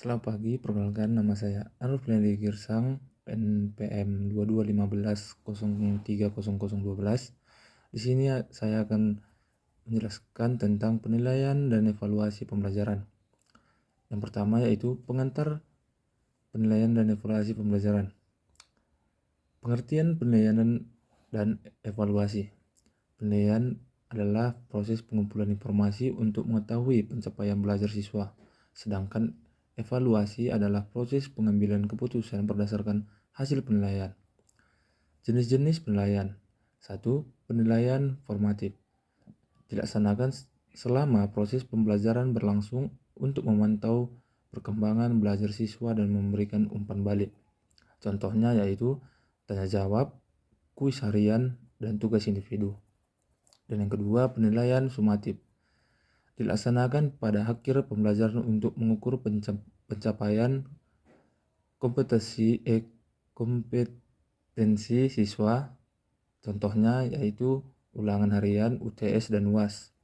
Selamat pagi, perkenalkan nama saya Arif Lendi Girsang, NPM 2215030012. Di sini saya akan menjelaskan tentang penilaian dan evaluasi pembelajaran. Yang pertama yaitu pengantar penilaian dan evaluasi pembelajaran. Pengertian penilaian dan evaluasi. Penilaian adalah proses pengumpulan informasi untuk mengetahui pencapaian belajar siswa, sedangkan evaluasi adalah proses pengambilan keputusan berdasarkan hasil penilaian. Jenis-jenis penilaian. 1. Penilaian formatif. Dilaksanakan selama proses pembelajaran berlangsung untuk memantau perkembangan belajar siswa dan memberikan umpan balik. Contohnya yaitu tanya jawab, kuis harian, dan tugas individu. Dan yang kedua, penilaian sumatif. Dilaksanakan pada akhir pembelajaran untuk mengukur pencapaian kompetensi siswa. Contohnya yaitu ulangan harian, UTS, dan UAS.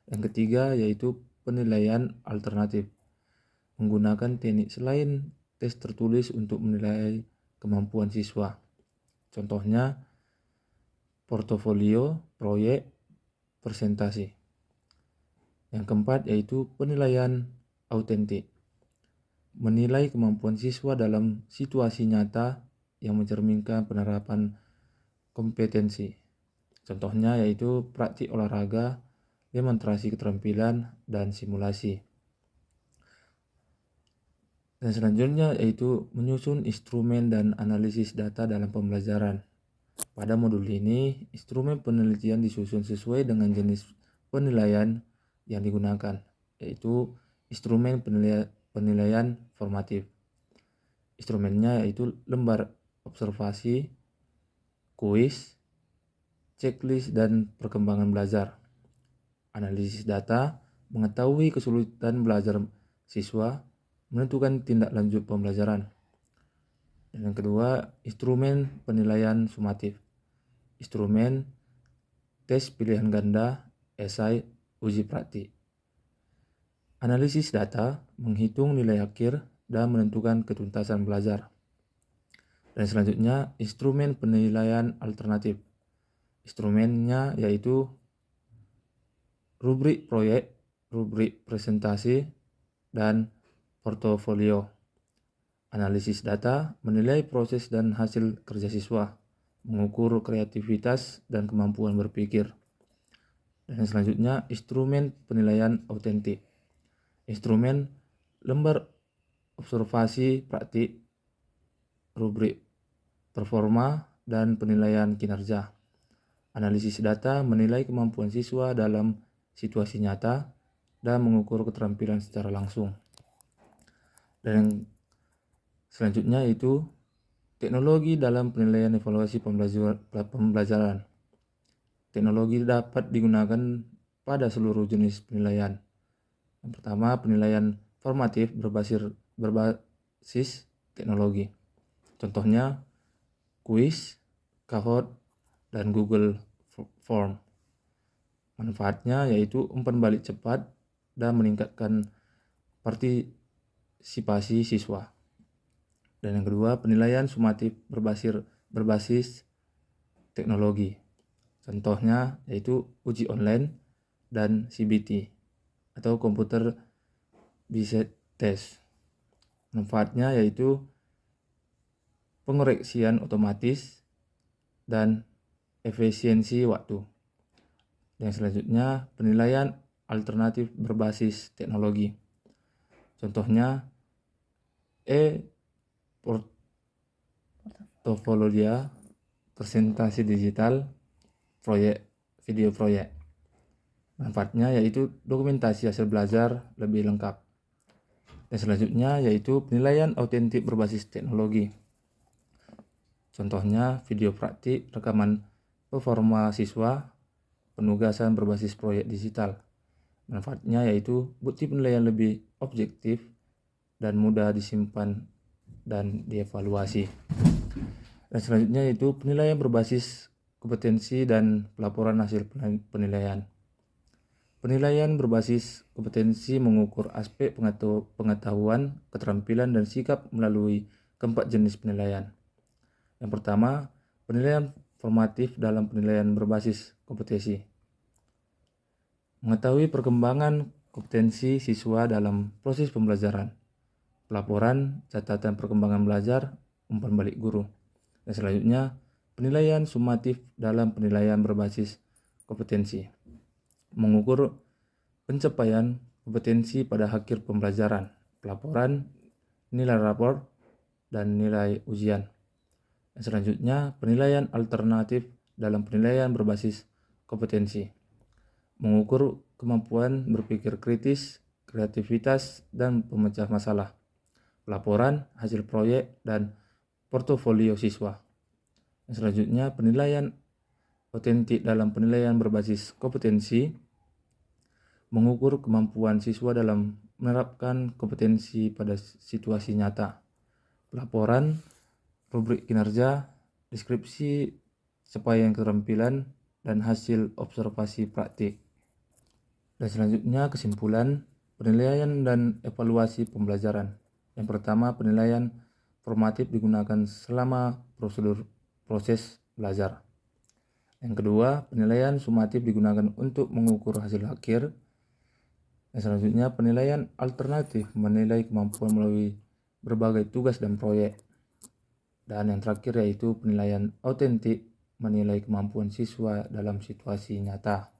Yang ketiga yaitu penilaian alternatif. Menggunakan teknik selain tes tertulis untuk menilai kemampuan siswa. Contohnya portofolio, proyek, presentasi. Yang keempat yaitu penilaian autentik. Menilai kemampuan siswa dalam situasi nyata yang mencerminkan penerapan kompetensi. Contohnya yaitu praktik olahraga, demonstrasi keterampilan, dan simulasi. Dan selanjutnya yaitu menyusun instrumen dan analisis data dalam pembelajaran. Pada modul ini, instrumen penelitian disusun sesuai dengan jenis penilaian yang digunakan, yaitu instrumen penilaian formatif. Instrumennya yaitu lembar observasi, kuis, checklist, dan perkembangan belajar. Analisis data, mengetahui kesulitan belajar siswa, menentukan tindak lanjut pembelajaran. Dan yang kedua, instrumen penilaian sumatif. Instrumen tes pilihan ganda, esai, uji praktik. Analisis data, menghitung nilai akhir, dan menentukan ketuntasan belajar. Dan selanjutnya, instrumen penilaian alternatif. Instrumennya yaitu rubrik proyek, rubrik presentasi, dan portofolio. Analisis data, menilai proses dan hasil kerja siswa, mengukur kreativitas dan kemampuan berpikir. Dan selanjutnya, instrumen penilaian autentik. Instrumen lembar observasi praktik, rubrik performa, dan penilaian kinerja. Analisis data, menilai kemampuan siswa dalam situasi nyata dan mengukur keterampilan secara langsung. Dan selanjutnya itu teknologi dalam penilaian evaluasi pembelajaran. Teknologi dapat digunakan pada seluruh jenis penilaian. Yang pertama, penilaian formatif berbasis teknologi. Contohnya kuis, Kahoot, dan Google Form. Manfaatnya yaitu umpan balik cepat dan meningkatkan partisipasi siswa. Dan yang kedua, penilaian sumatif berbasis teknologi. Contohnya yaitu uji online dan CBT atau computer based test. Manfaatnya yaitu pengoreksian otomatis dan efisiensi waktu. Dan selanjutnya, penilaian alternatif berbasis teknologi. Contohnya portofolio, presentasi digital, proyek video proyek. Manfaatnya yaitu dokumentasi hasil belajar lebih lengkap. Dan selanjutnya yaitu penilaian autentik berbasis teknologi. Contohnya video praktik, rekaman performa siswa, penugasan berbasis proyek digital. Manfaatnya yaitu bukti penilaian lebih objektif dan mudah disimpan dan dievaluasi. Dan selanjutnya yaitu penilaian berbasis kompetensi dan pelaporan hasil penilaian. Penilaian berbasis kompetensi mengukur aspek pengetahuan, keterampilan, dan sikap melalui keempat jenis penilaian. Yang pertama, penilaian formatif dalam penilaian berbasis kompetensi. Mengetahui perkembangan kompetensi siswa dalam proses pembelajaran. Pelaporan, catatan perkembangan belajar, umpan balik guru. Dan selanjutnya, penilaian sumatif dalam penilaian berbasis kompetensi. Mengukur pencapaian kompetensi pada akhir pembelajaran, pelaporan, nilai rapor, dan nilai ujian. Dan selanjutnya, penilaian alternatif dalam penilaian berbasis kompetensi. Mengukur kemampuan berpikir kritis, kreativitas, dan pemecah masalah. Laporan, hasil proyek, dan portofolio siswa. Dan selanjutnya, penilaian otentik dalam penilaian berbasis kompetensi. Mengukur kemampuan siswa dalam menerapkan kompetensi pada situasi nyata. Laporan, rubrik kinerja, deskripsi capaian keterampilan, dan hasil observasi praktik. Dan selanjutnya kesimpulan, penilaian dan evaluasi pembelajaran. Yang pertama, penilaian formatif digunakan selama proses belajar. Yang kedua, penilaian sumatif digunakan untuk mengukur hasil akhir. Dan selanjutnya, penilaian alternatif menilai kemampuan melalui berbagai tugas dan proyek. Dan yang terakhir yaitu penilaian autentik menilai kemampuan siswa dalam situasi nyata.